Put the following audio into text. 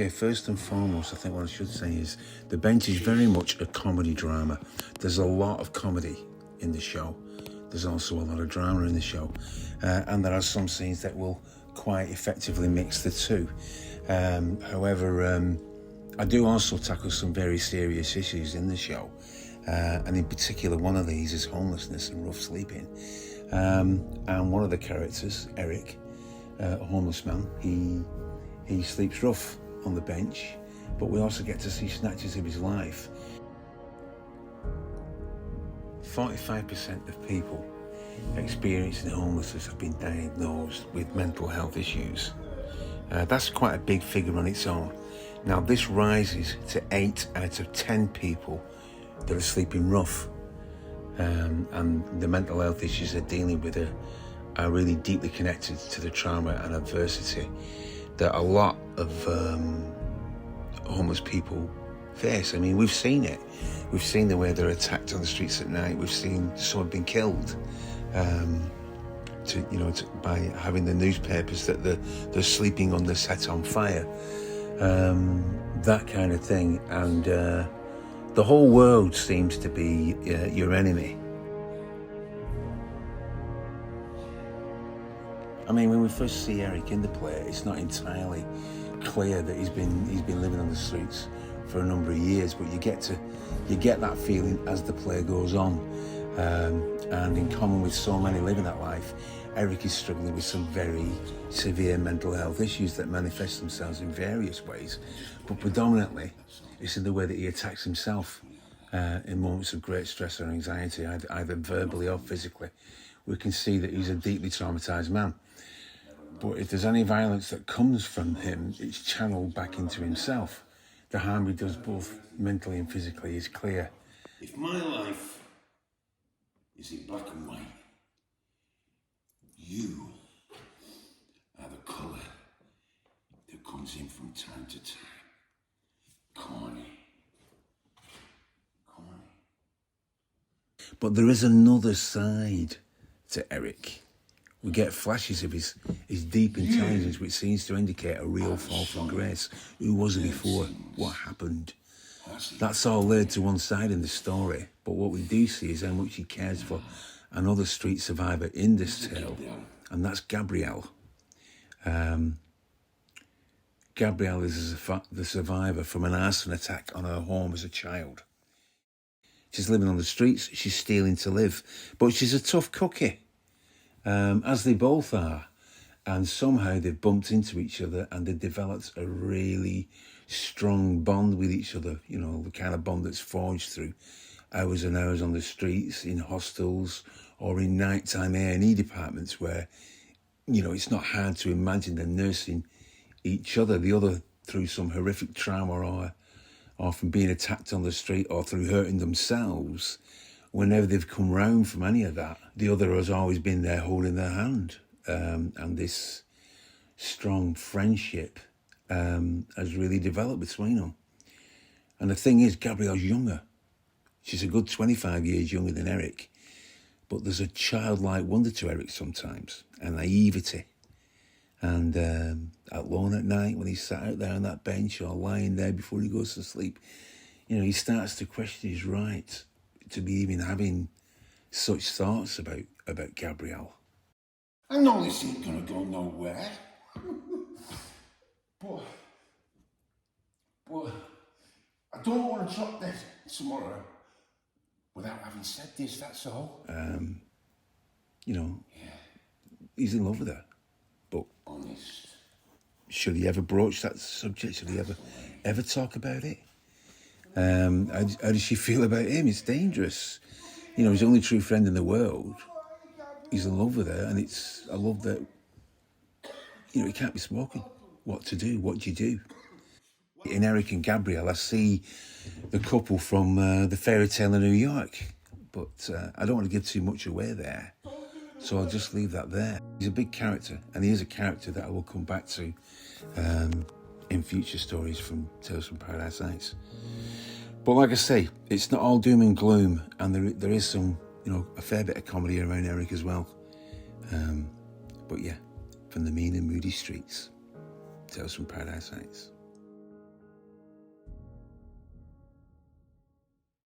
Okay, first and foremost, I think what I should say is The Bench is very much a comedy drama. There's a lot of comedy in the show. There's also a lot of drama in the show. And there are some scenes that will quite effectively mix the two. However, I do also tackle some very serious issues in the show. And in particular, one of these is homelessness and rough sleeping. And one of the characters, Eric, a homeless man, he sleeps rough on the bench, but we also get to see snatches of his life. 45% of people experiencing homelessness have been diagnosed with mental health issues. That's quite a big figure on its own. Now, this rises to 8 out of 10 people that are sleeping rough. And the mental health issues they're dealing with are really deeply connected to the trauma and adversity that a lot of homeless people face. I mean, we've seen it. We've seen the way they're attacked on the streets at night. We've seen someone being killed by having the newspapers that they're sleeping on the set on fire. That kind of thing. And the whole world seems to be your enemy. I mean, when we first see Eric in the play, it's not entirely clear that he's been living on the streets for a number of years, but you get that feeling as the play goes on. And in common with so many living that life, Eric is struggling with some very severe mental health issues that manifest themselves in various ways, but predominantly it's in the way that he attacks himself in moments of great stress or anxiety, either verbally or physically. We can see that he's a deeply traumatised man. But if there's any violence that comes from him, it's channeled back into himself. The harm he does both mentally and physically is clear. If my life is in black and white, you are the colour that comes in from time to time. Corny. But there is another side to Eric. We get flashes of his deep intelligence, which seems to indicate a real fall from grace. Who was he before? What happened? That's all laid to one side in the story, but what we do see is how much he cares for another street survivor in this tale, and that's Gabrielle. Gabrielle is the survivor from an arson attack on her home as a child. She's living on the streets, she's stealing to live, but she's a tough cookie. As they both are, and somehow they've bumped into each other and they've developed a really strong bond with each other, you know, the kind of bond that's forged through hours and hours on the streets, in hostels, or in nighttime A&E departments where, you know, it's not hard to imagine them nursing each other, the other through some horrific trauma or from being attacked on the street or through hurting themselves. Whenever they've come round from any of that, the other has always been there holding their hand. And this strong friendship has really developed between them. And the thing is, Gabrielle's younger. She's a good 25 years younger than Eric. But there's a childlike wonder to Eric sometimes, a naivety. And alone at night, when he's sat out there on that bench or lying there before he goes to sleep, you know, he starts to question his right to be even having such thoughts about Gabrielle. I know this ain't gonna go nowhere. but I don't want to drop dead tomorrow without having said this, that's all. You know, he's in love with her, but honest. Should he ever broach that subject? Should he ever talk about it? How does she feel about him? It's dangerous. You know, his only true friend in the world. He's in love with her, and it's a love that, you know, he can't be smoking. What to do? What do you do? In Eric and Gabrielle, I see the couple from the fairy tale of New York, but I don't want to give too much away there, so I'll just leave that there. He's a big character, and he is a character that I will come back to in future stories from Tales from Paradise Nights. But like I say, it's not all doom and gloom, and there is some, you know, a fair bit of comedy around Eric as well. But yeah, from the mean and moody streets, Tales from Paradise Nights.